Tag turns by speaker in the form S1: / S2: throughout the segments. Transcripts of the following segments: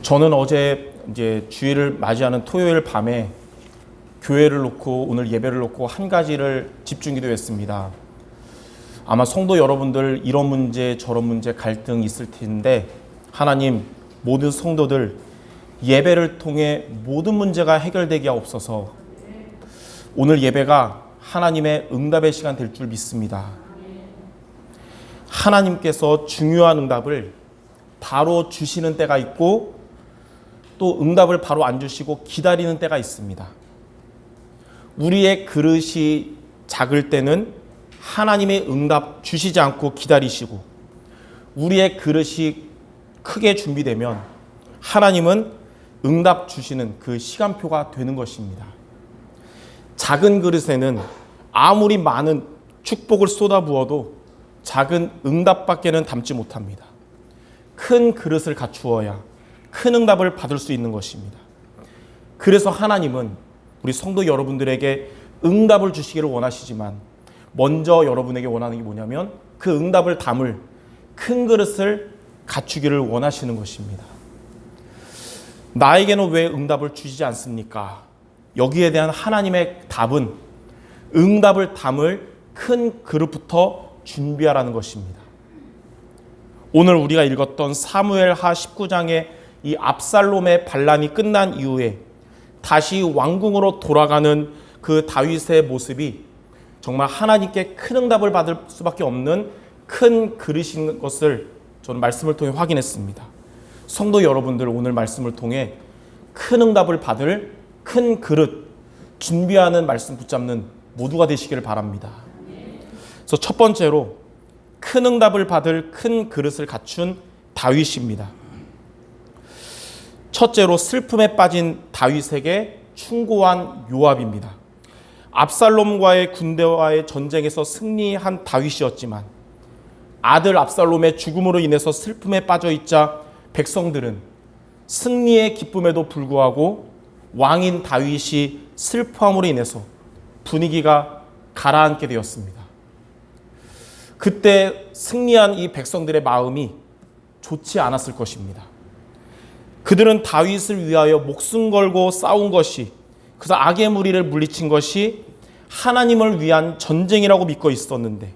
S1: 저는 어제 이제 주일을 맞이하는 토요일 밤에 교회를 놓고 오늘 예배를 놓고 한 가지를 집중 기도했습니다. 아마 성도 여러분들 이런 문제 저런 문제 갈등 있을 텐데 하나님 모든 성도들 예배를 통해 모든 문제가 해결되게 하옵소서. 오늘 예배가 하나님의 응답의 시간 될 줄 믿습니다. 하나님께서 중요한 응답을 바로 주시는 때가 있고 또 응답을 바로 안 주시고 기다리는 때가 있습니다. 우리의 그릇이 작을 때는 하나님의 응답 주시지 않고 기다리시고 우리의 그릇이 크게 준비되면 하나님은 응답 주시는 그 시간표가 되는 것입니다. 작은 그릇에는 아무리 많은 축복을 쏟아부어도 작은 응답밖에는 담지 못합니다. 큰 그릇을 갖추어야 큰 응답을 받을 수 있는 것입니다. 그래서 하나님은 우리 성도 여러분들에게 응답을 주시기를 원하시지만 먼저 여러분에게 원하는 게 뭐냐면 그 응답을 담을 큰 그릇을 갖추기를 원하시는 것입니다. 나에게는 왜 응답을 주시지 않습니까? 여기에 대한 하나님의 답은 응답을 담을 큰 그릇부터 준비하라는 것입니다. 오늘 우리가 읽었던 사무엘하 19장의 이 압살롬의 반란이 끝난 이후에 다시 왕궁으로 돌아가는 그 다윗의 모습이 정말 하나님께 큰 응답을 받을 수밖에 없는 큰 그릇인 것을 저는 말씀을 통해 확인했습니다. 성도 여러분들 오늘 말씀을 통해 큰 응답을 받을 큰 그릇 준비하는 말씀 붙잡는 모두가 되시기를 바랍니다. 그래서 첫 번째로 큰 응답을 받을 큰 그릇을 갖춘 다윗입니다. 첫째로 슬픔에 빠진 다윗에게 충고한 요압입니다. 압살롬과의 군대와의 전쟁에서 승리한 다윗이었지만 아들 압살롬의 죽음으로 인해서 슬픔에 빠져 있자 백성들은 승리의 기쁨에도 불구하고 왕인 다윗이 슬퍼함으로 인해서 분위기가 가라앉게 되었습니다. 그때 승리한 이 백성들의 마음이 좋지 않았을 것입니다. 그들은 다윗을 위하여 목숨 걸고 싸운 것이, 그래서 악의 무리를 물리친 것이 하나님을 위한 전쟁이라고 믿고 있었는데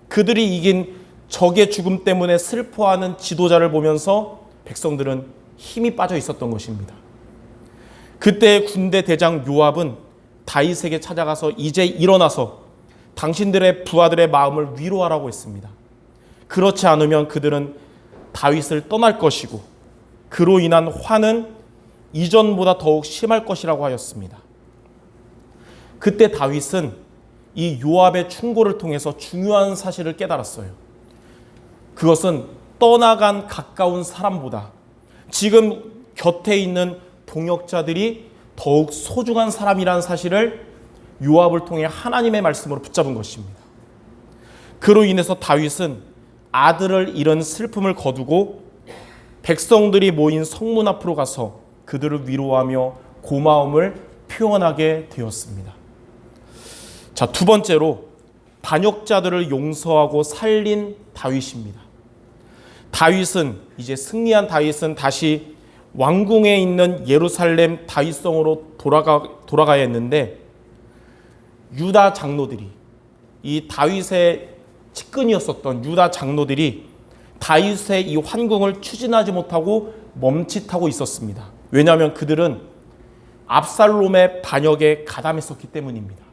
S1: 그들이 이긴 적의 죽음 때문에 슬퍼하는 지도자를 보면서 백성들은 힘이 빠져 있었던 것입니다. 그때 군대 대장 요압은 다윗에게 찾아가서 이제 일어나서 당신들의 부하들의 마음을 위로하라고 했습니다. 그렇지 않으면 그들은 다윗을 떠날 것이고 그로 인한 화는 이전보다 더욱 심할 것이라고 하였습니다. 그때 다윗은 이 요압의 충고를 통해서 중요한 사실을 깨달았어요. 그것은 떠나간 가까운 사람보다 지금 곁에 있는 동역자들이 더욱 소중한 사람이라는 사실을 요압을 통해 하나님의 말씀으로 붙잡은 것입니다. 그로 인해서 다윗은 아들을 잃은 슬픔을 거두고 백성들이 모인 성문 앞으로 가서 그들을 위로하며 고마움을 표현하게 되었습니다. 자, 두 번째로 반역자들을 용서하고 살린 다윗입니다. 다윗은 이제 승리한 다윗은 다시 왕궁에 있는 예루살렘 다윗성으로 돌아가야 했는데 유다 장로들이 이 다윗의 측근이었었던 유다 장로들이 다윗의 이 환궁을 추진하지 못하고 멈칫하고 있었습니다. 왜냐하면 그들은 압살롬의 반역에 가담했었기 때문입니다.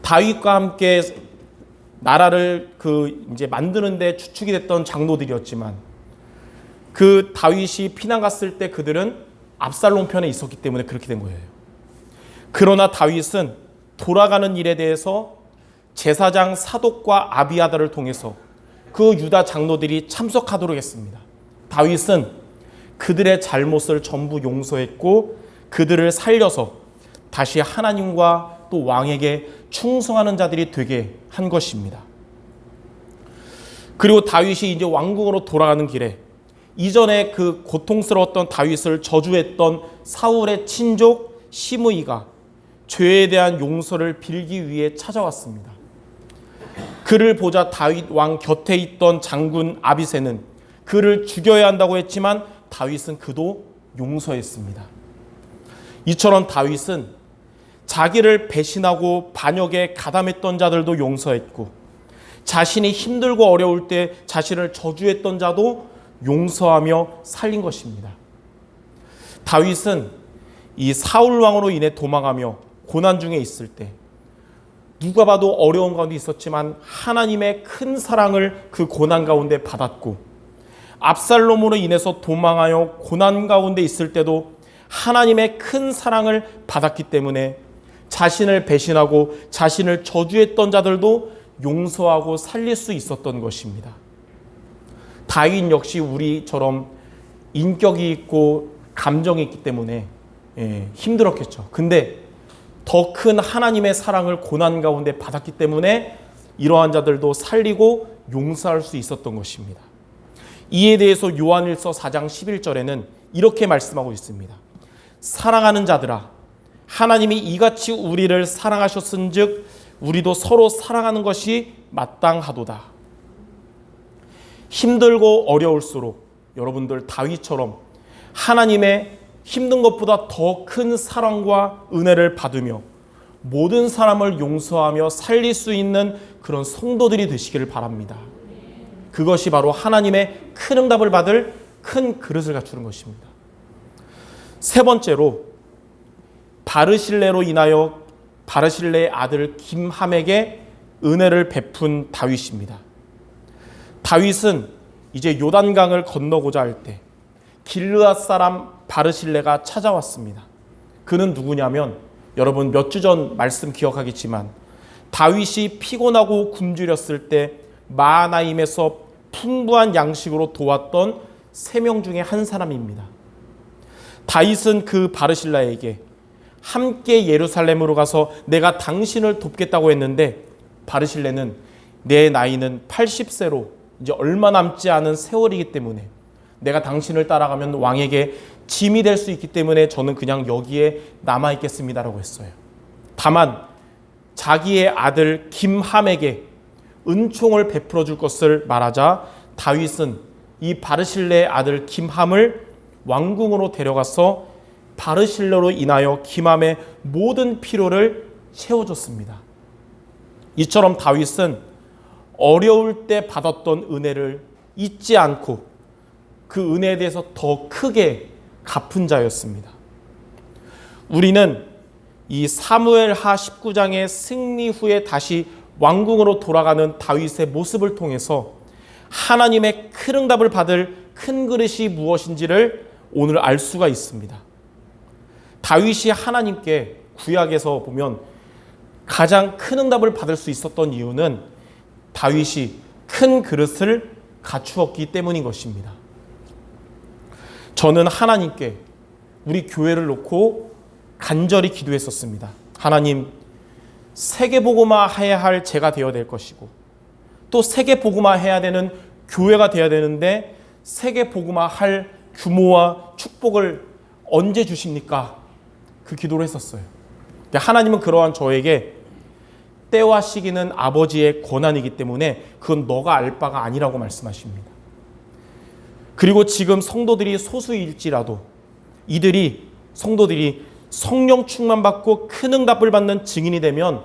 S1: 다윗과 함께 나라를 이제 만드는데 주축이 됐던 장로들이었지만 그 다윗이 피난 갔을 때 그들은 압살롬 편에 있었기 때문에 그렇게 된 거예요. 그러나 다윗은 돌아가는 일에 대해서 제사장 사독과 아비아다를 통해서 그 유다 장로들이 참석하도록 했습니다. 다윗은 그들의 잘못을 전부 용서했고 그들을 살려서 다시 하나님과 또 왕에게 충성하는 자들이 되게 한 것입니다. 그리고 다윗이 이제 왕궁으로 돌아가는 길에 이전에 그 고통스러웠던 다윗을 저주했던 사울의 친족 시므이가 죄에 대한 용서를 빌기 위해 찾아왔습니다. 그를 보자 다윗 왕 곁에 있던 장군 아비새는 그를 죽여야 한다고 했지만 다윗은 그도 용서했습니다. 이처럼 다윗은 자기를 배신하고 반역에 가담했던 자들도 용서했고, 자신이 힘들고 어려울 때 자신을 저주했던 자도 용서하며 살린 것입니다. 다윗은 이 사울 왕으로 인해 도망하며 고난 중에 있을 때 누가 봐도 어려운 가운데 있었지만 하나님의 큰 사랑을 그 고난 가운데 받았고, 압살롬으로 인해서 도망하여 고난 가운데 있을 때도 하나님의 큰 사랑을 받았기 때문에 자신을 배신하고 자신을 저주했던 자들도 용서하고 살릴 수 있었던 것입니다. 다윗 역시 우리처럼 인격이 있고 감정이 있기 때문에 힘들었겠죠. 근데 더 큰 하나님의 사랑을 고난 가운데 받았기 때문에 이러한 자들도 살리고 용서할 수 있었던 것입니다. 이에 대해서 요한일서 4장 11절에는 이렇게 말씀하고 있습니다. 사랑하는 자들아, 하나님이 이같이 우리를 사랑하셨은즉 우리도 서로 사랑하는 것이 마땅하도다. 힘들고 어려울수록 여러분들 다윗처럼 하나님의 힘든 것보다 더 큰 사랑과 은혜를 받으며 모든 사람을 용서하며 살릴 수 있는 그런 성도들이 되시기를 바랍니다. 그것이 바로 하나님의 큰 응답을 받을 큰 그릇을 갖추는 것입니다. 세 번째로 바르실레로 인하여 바르실레의 아들 김함에게 은혜를 베푼 다윗입니다. 다윗은 이제 요단강을 건너고자 할 때 길르앗 사람 바르실레가 찾아왔습니다. 그는 누구냐면 여러분 몇 주 전 말씀 기억하겠지만 다윗이 피곤하고 굶주렸을 때 마하나임에서 풍부한 양식으로 도왔던 3명 중에 한 사람입니다. 다윗은 그 바르실레에게 함께 예루살렘으로 가서 내가 당신을 돕겠다고 했는데 바르실레는 내 나이는 80세로 이제 얼마 남지 않은 세월이기 때문에 내가 당신을 따라가면 왕에게 짐이 될 수 있기 때문에 저는 그냥 여기에 남아있겠습니다라고 했어요. 다만 자기의 아들 김함에게 은총을 베풀어 줄 것을 말하자 다윗은 이 바르실레의 아들 김함을 왕궁으로 데려가서 바르실레로 인하여 김함의 모든 필요를 채워줬습니다. 이처럼 다윗은 어려울 때 받았던 은혜를 잊지 않고 그 은혜에 대해서 더 크게 갚은 자였습니다. 우리는 이 사무엘하 19장의 승리 후에 다시 왕궁으로 돌아가는 다윗의 모습을 통해서 하나님의 큰 응답을 받을 큰 그릇이 무엇인지를 오늘 알 수가 있습니다. 다윗이 하나님께 구약에서 보면 가장 큰 응답을 받을 수 있었던 이유는 다윗이 큰 그릇을 갖추었기 때문인 것입니다. 저는 하나님께 우리 교회를 놓고 간절히 기도했었습니다. 하나님, 세계복음화 해야 할 제가 되어야 될 것이고 또 세계복음화 해야 되는 교회가 되어야 되는데 세계복음화 할 규모와 축복을 언제 주십니까? 그 기도를 했었어요. 하나님은 그러한 저에게 때와 시기는 아버지의 권한이기 때문에 그건 너가 알 바가 아니라고 말씀하십니다. 그리고 지금 성도들이 소수일지라도 성도들이 성령 충만받고 큰 응답을 받는 증인이 되면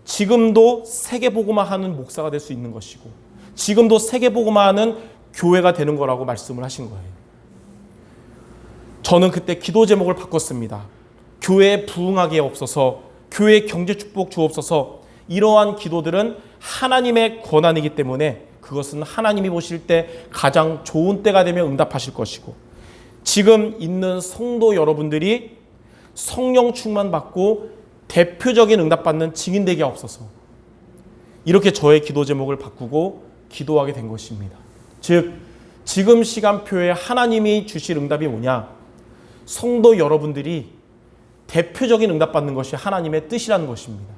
S1: 지금도 세계복음화하는 목사가 될 수 있는 것이고 지금도 세계복음화하는 교회가 되는 거라고 말씀을 하신 거예요. 저는 그때 기도 제목을 바꿨습니다. 교회에 부흥하게 없어서, 교회에 경제 축복 주옵소서. 이러한 기도들은 하나님의 권한이기 때문에 그것은 하나님이 보실 때 가장 좋은 때가 되면 응답하실 것이고 지금 있는 성도 여러분들이 성령 충만 받고 대표적인 응답받는 증인 되게 없어서 이렇게 저의 기도 제목을 바꾸고 기도하게 된 것입니다. 즉 지금 시간표에 하나님이 주실 응답이 뭐냐? 성도 여러분들이 대표적인 응답받는 것이 하나님의 뜻이라는 것입니다.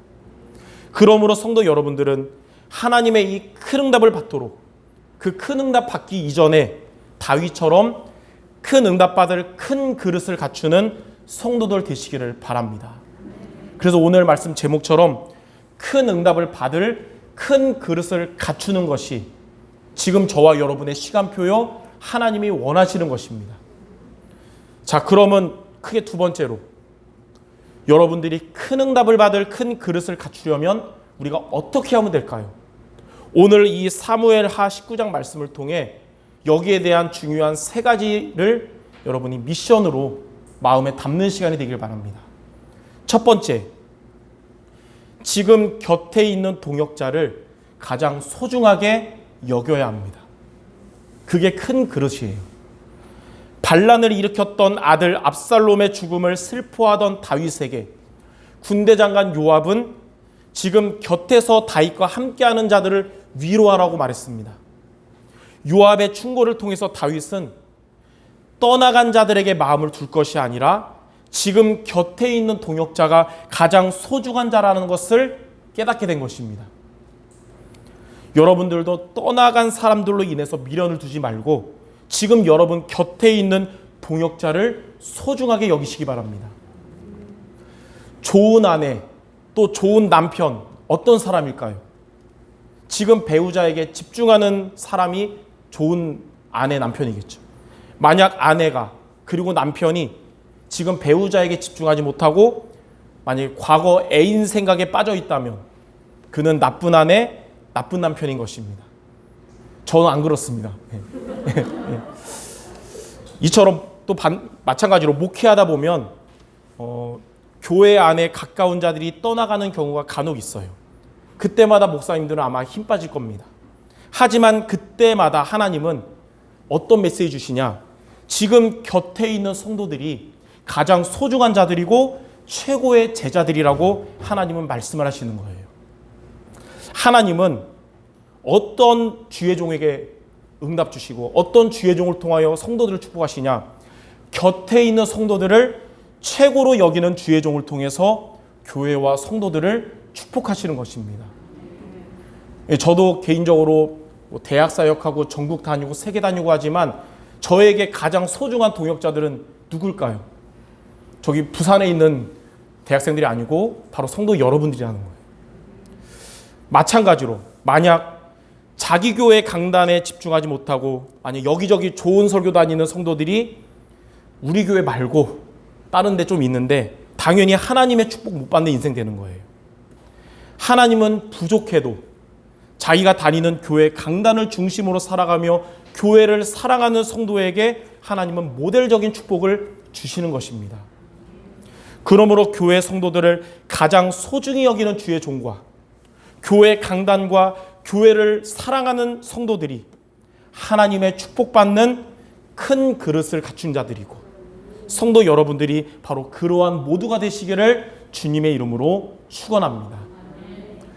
S1: 그러므로 성도 여러분들은 하나님의 이 큰 응답을 받도록 그 큰 응답 받기 이전에 다윗처럼 큰 응답 받을 큰 그릇을 갖추는 성도들 되시기를 바랍니다. 그래서 오늘 말씀 제목처럼 큰 응답을 받을 큰 그릇을 갖추는 것이 지금 저와 여러분의 시간표요 하나님이 원하시는 것입니다. 자, 그러면 크게 두 번째로 여러분들이 큰 응답을 받을 큰 그릇을 갖추려면 우리가 어떻게 하면 될까요? 오늘 이 사무엘하 19장 말씀을 통해 여기에 대한 중요한 세 가지를 여러분이 미션으로 마음에 담는 시간이 되길 바랍니다. 첫 번째, 지금 곁에 있는 동역자를 가장 소중하게 여겨야 합니다. 그게 큰 그릇이에요. 반란을 일으켰던 아들 압살롬의 죽음을 슬퍼하던 다윗에게 군대 장관 요압은 지금 곁에서 다윗과 함께하는 자들을 위로하라고 말했습니다. 요압의 충고를 통해서 다윗은 떠나간 자들에게 마음을 둘 것이 아니라 지금 곁에 있는 동역자가 가장 소중한 자라는 것을 깨닫게 된 것입니다. 여러분들도 떠나간 사람들로 인해서 미련을 두지 말고 지금 여러분 곁에 있는 동역자를 소중하게 여기시기 바랍니다. 좋은 아내, 또 좋은 남편, 어떤 사람일까요? 지금 배우자에게 집중하는 사람이 좋은 아내, 남편이겠죠. 만약 아내가 그리고 남편이 지금 배우자에게 집중하지 못하고 만약 과거 애인 생각에 빠져 있다면 그는 나쁜 아내, 나쁜 남편인 것입니다. 저는 안 그렇습니다. 이처럼 또 마찬가지로 목회하다 보면 교회 안에 가까운 자들이 떠나가는 경우가 간혹 있어요. 그때마다 목사님들은 아마 힘 빠질 겁니다. 하지만 그때마다 하나님은 어떤 메시지 주시냐? 지금 곁에 있는 성도들이 가장 소중한 자들이고 최고의 제자들이라고 하나님은 말씀을 하시는 거예요. 하나님은 어떤 주의 종에게 응답 주시고 어떤 주의 종을 통하여 성도들을 축복하시냐? 곁에 있는 성도들을 최고로 여기는 주의 종을 통해서 교회와 성도들을 축복하시는 것입니다. 저도 개인적으로 대학 사역하고 전국 다니고 세계 다니고 하지만 저에게 가장 소중한 동역자들은 누굴까요? 저기 부산에 있는 대학생들이 아니고 바로 성도 여러분들이라는 거예요. 마찬가지로 만약 자기 교회 강단에 집중하지 못하고 만약 여기저기 좋은 설교 다니는 성도들이 우리 교회 말고 다른 데 좀 있는데 당연히 하나님의 축복 못 받는 인생 되는 거예요. 하나님은 부족해도 자기가 다니는 교회 강단을 중심으로 살아가며 교회를 사랑하는 성도에게 하나님은 모델적인 축복을 주시는 것입니다. 그러므로 교회 성도들을 가장 소중히 여기는 주의 종과 교회 강단과 교회를 사랑하는 성도들이 하나님의 축복받는 큰 그릇을 갖춘 자들이고 성도 여러분들이 바로 그러한 모두가 되시기를 주님의 이름으로 축원합니다.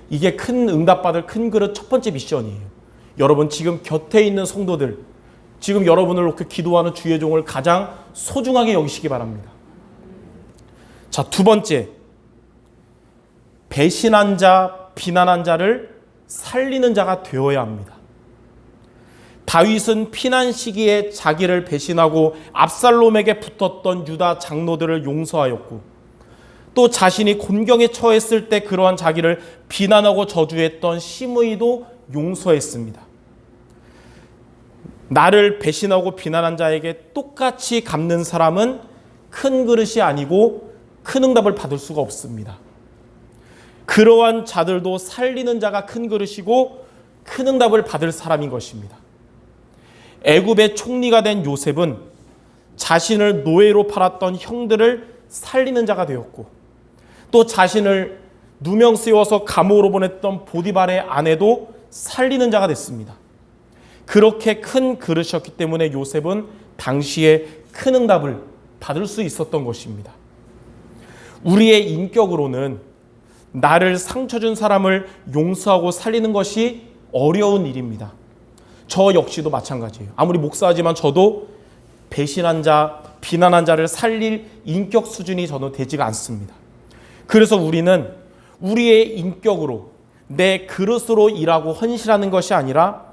S1: 이게 큰 응답받을 큰 그릇 첫 번째 미션이에요. 여러분 지금 곁에 있는 성도들, 지금 여러분을 놓고 기도하는 주의 종을 가장 소중하게 여기시기 바랍니다. 자, 두 번째, 배신한 자, 비난한 자를 살리는 자가 되어야 합니다. 다윗은 피난 시기에 자기를 배신하고 압살롬에게 붙었던 유다 장로들을 용서하였고 또 자신이 곤경에 처했을 때 그러한 자기를 비난하고 저주했던 시므이도 용서했습니다. 나를 배신하고 비난한 자에게 똑같이 갚는 사람은 큰 그릇이 아니고 큰 응답을 받을 수가 없습니다. 그러한 자들도 살리는 자가 큰 그릇이고 큰 응답을 받을 사람인 것입니다. 애굽의 총리가 된 요셉은 자신을 노예로 팔았던 형들을 살리는 자가 되었고 또 자신을 누명 쓰여서 감옥으로 보냈던 보디발의 아내도 살리는 자가 됐습니다. 그렇게 큰 그릇이었기 때문에 요셉은 당시에 큰 응답을 받을 수 있었던 것입니다. 우리의 인격으로는 나를 상처 준 사람을 용서하고 살리는 것이 어려운 일입니다. 저 역시도 마찬가지예요. 아무리 목사지만 저도 배신한 자, 비난한 자를 살릴 인격 수준이 저는 되지가 않습니다. 그래서 우리는 우리의 인격으로 내 그릇으로 일하고 헌신하는 것이 아니라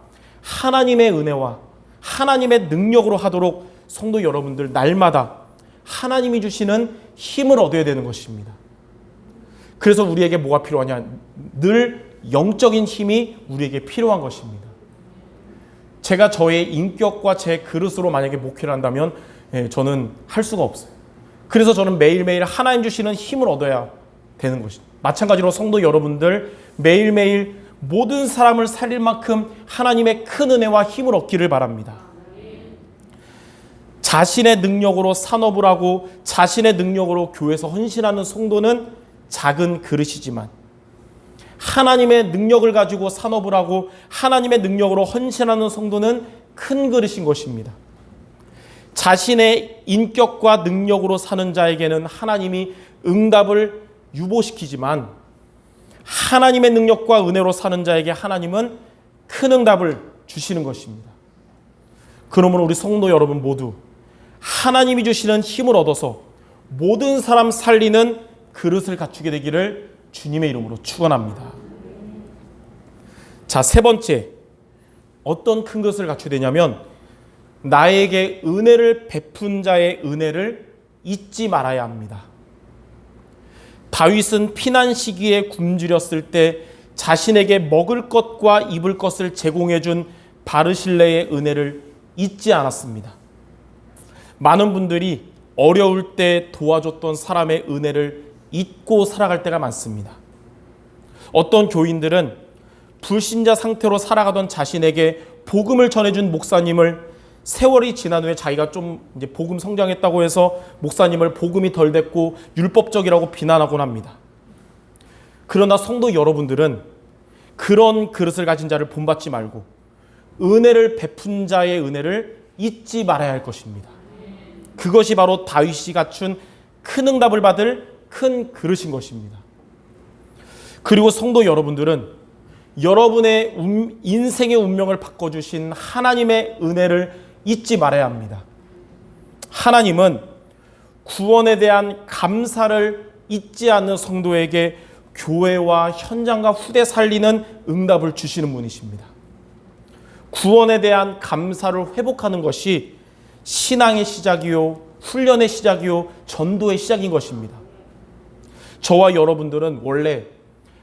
S1: 하나님의 은혜와 하나님의 능력으로 하도록 성도 여러분들 날마다 하나님이 주시는 힘을 얻어야 되는 것입니다. 그래서 우리에게 뭐가 필요하냐? 늘 영적인 힘이 우리에게 필요한 것입니다. 제가 저의 인격과 제 그릇으로 만약에 목회를 한다면 저는 할 수가 없어요. 그래서 저는 매일매일 하나님 주시는 힘을 얻어야 되는 것입니다. 마찬가지로 성도 여러분들 매일매일 모든 사람을 살릴 만큼 하나님의 큰 은혜와 힘을 얻기를 바랍니다. 자신의 능력으로 산업을 하고 자신의 능력으로 교회에서 헌신하는 성도는 작은 그릇이지만 하나님의 능력을 가지고 산업을 하고 하나님의 능력으로 헌신하는 성도는 큰 그릇인 것입니다. 자신의 인격과 능력으로 사는 자에게는 하나님이 응답을 유보시키지만 하나님의 능력과 은혜로 사는 자에게 하나님은 큰 응답을 주시는 것입니다. 그러므로 우리 성도 여러분 모두 하나님이 주시는 힘을 얻어서 모든 사람 살리는 그릇을 갖추게 되기를 주님의 이름으로 축원합니다. 자, 세 번째, 어떤 큰 그릇을 갖추게 되냐면 나에게 은혜를 베푼 자의 은혜를 잊지 말아야 합니다. 다윗은 피난 시기에 굶주렸을 때 자신에게 먹을 것과 입을 것을 제공해 준 바르실레의 은혜를 잊지 않았습니다. 많은 분들이 어려울 때 도와줬던 사람의 은혜를 잊고 살아갈 때가 많습니다. 어떤 교인들은 불신자 상태로 살아가던 자신에게 복음을 전해준 목사님을 세월이 지난 후에 자기가 좀 이제 복음 성장했다고 해서 목사님을 복음이 덜 됐고 율법적이라고 비난하곤 합니다. 그러나 성도 여러분들은 그런 그릇을 가진 자를 본받지 말고 은혜를 베푼 자의 은혜를 잊지 말아야 할 것입니다. 그것이 바로 다윗이 갖춘 큰 응답을 받을 큰 그릇인 것입니다. 그리고 성도 여러분들은 여러분의 인생의 운명을 바꿔주신 하나님의 은혜를 잊지 말아야 합니다. 하나님은 구원에 대한 감사를 잊지 않는 성도에게 교회와 현장과 후대 살리는 응답을 주시는 분이십니다. 구원에 대한 감사를 회복하는 것이 신앙의 시작이요, 훈련의 시작이요, 전도의 시작인 것입니다. 저와 여러분들은 원래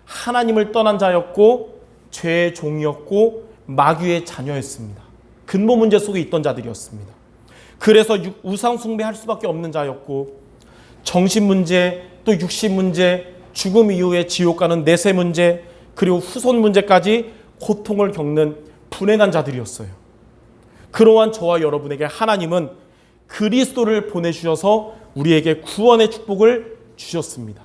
S1: 하나님을 떠난 자였고 죄의 종이었고 마귀의 자녀였습니다. 근본 문제 속에 있던 자들이었습니다. 그래서 우상 숭배할 수밖에 없는 자였고 정신 문제, 또 육신 문제, 죽음 이후에 지옥 가는 내세 문제, 그리고 후손 문제까지 고통을 겪는 불행한 자들이었어요. 그러한 저와 여러분에게 하나님은 그리스도를 보내주셔서 우리에게 구원의 축복을 주셨습니다.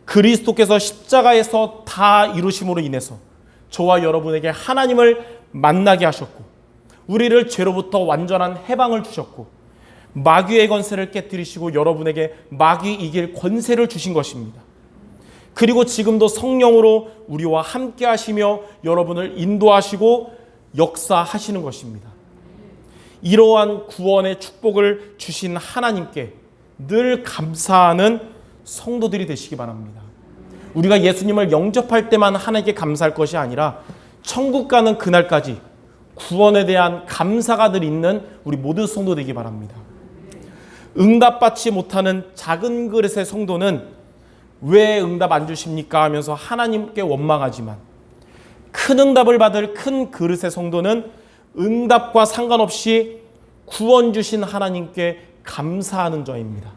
S1: 그리스도께서 십자가에서 다 이루심으로 인해서 저와 여러분에게 하나님을 만나게 하셨고 우리를 죄로부터 완전한 해방을 주셨고 마귀의 권세를 깨뜨리시고 여러분에게 마귀 이길 권세를 주신 것입니다. 그리고 지금도 성령으로 우리와 함께 하시며 여러분을 인도하시고 역사하시는 것입니다. 이러한 구원의 축복을 주신 하나님께 늘 감사하는 성도들이 되시기 바랍니다. 우리가 예수님을 영접할 때만 하나님께 감사할 것이 아니라 천국 가는 그날까지 구원에 대한 감사가 늘 있는 우리 모든 성도 되기 바랍니다. 응답받지 못하는 작은 그릇의 성도는 왜 응답 안 주십니까 하면서 하나님께 원망하지만 큰 응답을 받을 큰 그릇의 성도는 응답과 상관없이 구원 주신 하나님께 감사하는 자입니다.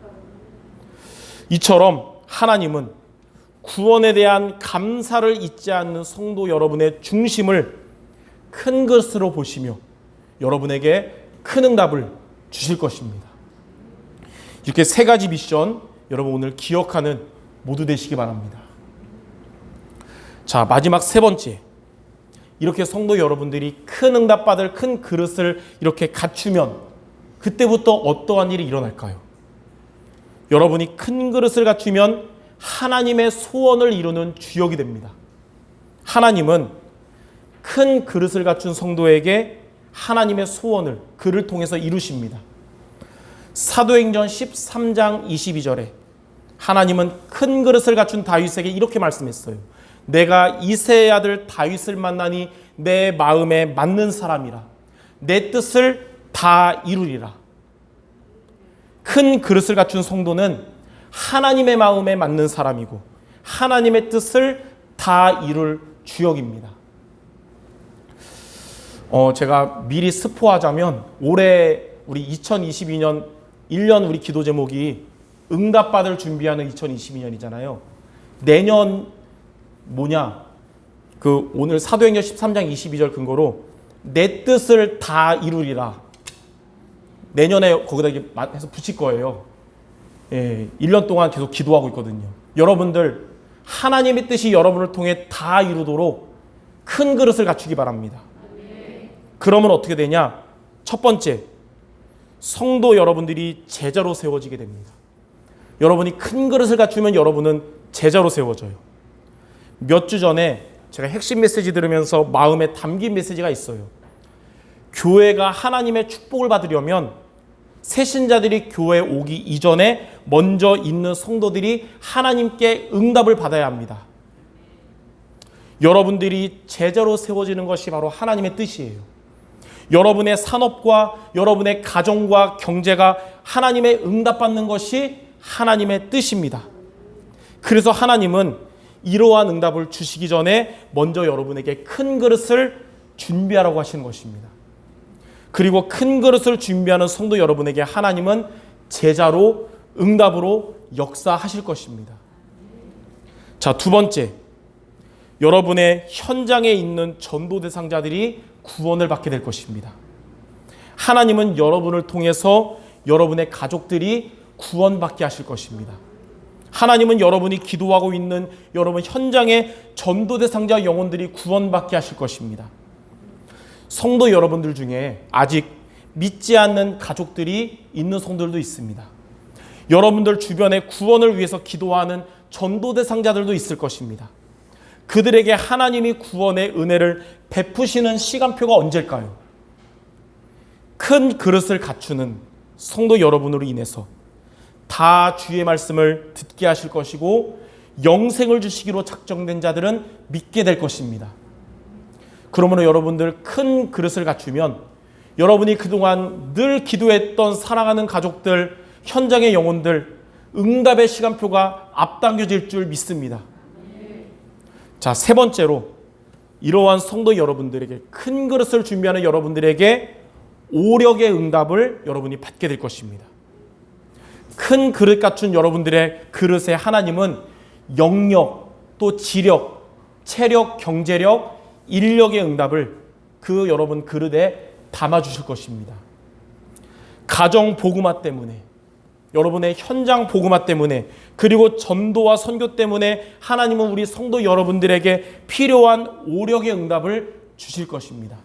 S1: 이처럼 하나님은 구원에 대한 감사를 잊지 않는 성도 여러분의 중심을 큰 것으로 보시며 여러분에게 큰 응답을 주실 것입니다. 이렇게 세 가지 미션 여러분 오늘 기억하는 모두 되시기 바랍니다. 자, 마지막 세 번째, 이렇게 성도 여러분들이 큰 응답 받을 큰 그릇을 이렇게 갖추면 그때부터 어떠한 일이 일어날까요? 여러분이 큰 그릇을 갖추면 하나님의 소원을 이루는 주역이 됩니다. 하나님은 큰 그릇을 갖춘 성도에게 하나님의 소원을 그를 통해서 이루십니다. 사도행전 13장 22절에 하나님은 큰 그릇을 갖춘 다윗에게 이렇게 말씀했어요. 내가 이새의 아들 다윗을 만나니 내 마음에 맞는 사람이라. 내 뜻을 다 이루리라. 큰 그릇을 갖춘 성도는 하나님의 마음에 맞는 사람이고 하나님의 뜻을 다 이룰 주역입니다. 제가 미리 스포하자면 올해 우리 2022년 1년 우리 기도 제목이 응답받을 준비하는 2022년이잖아요. 내년 뭐냐? 오늘 사도행전 13장 22절 근거로 내 뜻을 다 이루리라. 내년에 거기다 이렇게 해서 붙일 거예요. 1년 동안 계속 기도하고 있거든요. 여러분들 하나님의 뜻이 여러분을 통해 다 이루도록 큰 그릇을 갖추기 바랍니다. 그러면 어떻게 되냐? 첫 번째, 성도 여러분들이 제자로 세워지게 됩니다. 여러분이 큰 그릇을 갖추면 여러분은 제자로 세워져요. 몇 주 전에 제가 핵심 메시지 들으면서 마음에 담긴 메시지가 있어요. 교회가 하나님의 축복을 받으려면 새신자들이 교회에 오기 이전에 먼저 있는 성도들이 하나님께 응답을 받아야 합니다. 여러분들이 제자로 세워지는 것이 바로 하나님의 뜻이에요. 여러분의 산업과 여러분의 가정과 경제가 하나님의 응답받는 것이 하나님의 뜻입니다. 그래서 하나님은 이러한 응답을 주시기 전에 먼저 여러분에게 큰 그릇을 준비하라고 하시는 것입니다. 그리고 큰 그릇을 준비하는 성도 여러분에게 하나님은 제자로 응답으로 역사하실 것입니다. 자, 두 번째, 여러분의 현장에 있는 전도 대상자들이 구원을 받게 될 것입니다. 하나님은 여러분을 통해서 여러분의 가족들이 구원받게 하실 것입니다. 하나님은 여러분이 기도하고 있는 여러분 현장의 전도 대상자 영혼들이 구원받게 하실 것입니다. 성도 여러분들 중에 아직 믿지 않는 가족들이 있는 성도들도 있습니다. 여러분들 주변에 구원을 위해서 기도하는 전도 대상자들도 있을 것입니다. 그들에게 하나님이 구원의 은혜를 베푸시는 시간표가 언제일까요? 큰 그릇을 갖추는 성도 여러분으로 인해서 다 주의 말씀을 듣게 하실 것이고 영생을 주시기로 작정된 자들은 믿게 될 것입니다. 그러므로 여러분들 큰 그릇을 갖추면 여러분이 그동안 늘 기도했던 사랑하는 가족들, 현장의 영혼들, 응답의 시간표가 앞당겨질 줄 믿습니다. 자, 세 번째로 이러한 성도 여러분들에게 큰 그릇을 준비하는 여러분들에게 오력의 응답을 여러분이 받게 될 것입니다. 큰 그릇 갖춘 여러분들의 그릇에 하나님은 영력, 또 지력, 체력, 경제력, 인력의 응답을 그 여러분 그릇에 담아주실 것입니다. 가정 복음화 때문에, 여러분의 현장 복음화 때문에, 그리고 전도와 선교 때문에 하나님은 우리 성도 여러분들에게 필요한 오력의 응답을 주실 것입니다.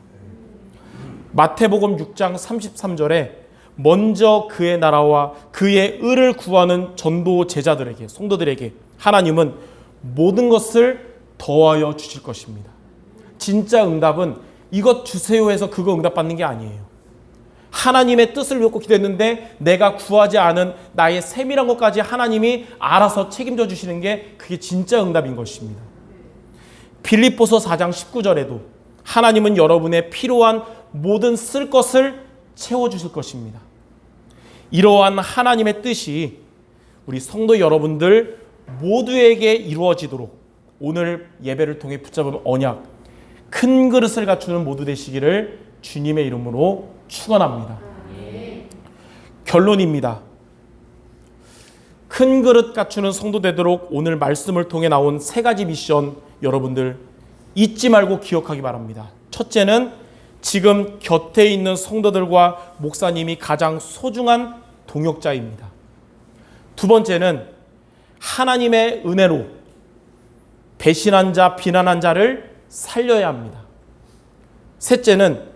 S1: 마태복음 6장 33절에 먼저 그의 나라와 그의 의를 구하는 전도 제자들에게, 성도들에게 하나님은 모든 것을 더하여 주실 것입니다. 진짜 응답은 이것 주세요 해서 그거 응답받는 게 아니에요. 하나님의 뜻을 믿고 기도했는데 내가 구하지 않은 나의 세밀한 것까지 하나님이 알아서 책임져 주시는 게 그게 진짜 응답인 것입니다. 빌립보서 4장 19절에도 하나님은 여러분의 필요한 모든 쓸 것을 채워주실 것입니다. 이러한 하나님의 뜻이 우리 성도 여러분들 모두에게 이루어지도록 오늘 예배를 통해 붙잡은 언약, 큰 그릇을 갖추는 모두 되시기를 주님의 이름으로 축원합니다. 결론입니다. 큰 그릇 갖추는 성도 되도록 오늘 말씀을 통해 나온 세 가지 미션 여러분들 잊지 말고 기억하기 바랍니다. 첫째는 지금 곁에 있는 성도들과 목사님이 가장 소중한 동역자입니다. 두 번째는 하나님의 은혜로 배신한 자, 비난한 자를 살려야 합니다. 셋째는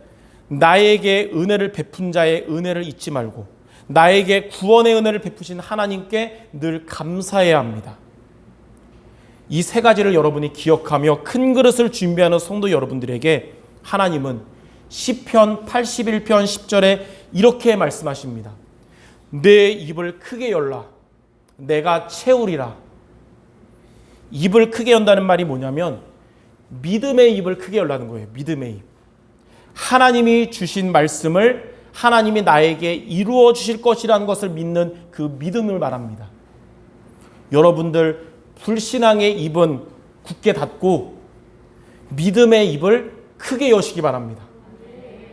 S1: 나에게 은혜를 베푼 자의 은혜를 잊지 말고 나에게 구원의 은혜를 베푸신 하나님께 늘 감사해야 합니다. 이 세 가지를 여러분이 기억하며 큰 그릇을 준비하는 성도 여러분들에게 하나님은 시편 81편 10절에 이렇게 말씀하십니다. 내 입을 크게 열라 내가 채우리라. 입을 크게 연다는 말이 뭐냐면 믿음의 입을 크게 열라는 거예요. 믿음의 입. 하나님이 주신 말씀을 하나님이 나에게 이루어 주실 것이라는 것을 믿는 그 믿음을 말합니다. 여러분들 불신앙의 입은 굳게 닫고 믿음의 입을 크게 여시기 바랍니다.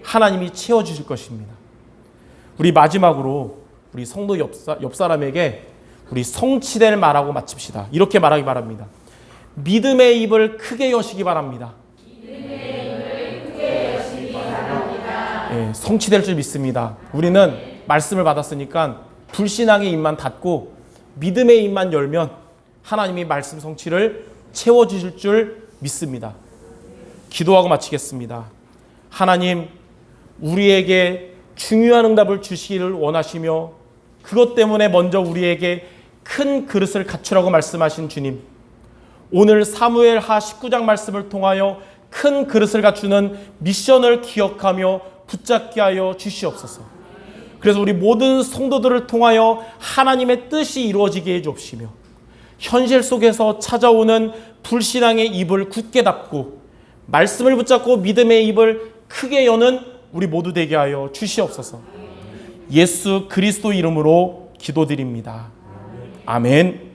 S1: 하나님이 채워주실 것입니다. 우리 마지막으로 우리 성도 옆 사람에게 우리 성취될 말하고 마칩시다. 이렇게 말하기 바랍니다. 믿음의 입을 크게 여시기 바랍니다. 예, 성취될 줄 믿습니다. 우리는 말씀을 받았으니까 불신앙의 입만 닫고 믿음의 입만 열면 하나님이 말씀 성취를 채워주실 줄 믿습니다. 기도하고 마치겠습니다. 하나님, 우리에게 중요한 응답을 주시기를 원하시며 그것 때문에 먼저 우리에게 큰 그릇을 갖추라고 말씀하신 주님, 오늘 사무엘하 19장 말씀을 통하여 큰 그릇을 갖추는 미션을 기억하며 붙잡게 하여 주시옵소서. 그래서 우리 모든 성도들을 통하여 하나님의 뜻이 이루어지게 해 주옵시며 현실 속에서 찾아오는 불신앙의 입을 굳게 닫고 말씀을 붙잡고 믿음의 입을 크게 여는 우리 모두 되게 하여 주시옵소서. 예수 그리스도 이름으로 기도드립니다. 아멘.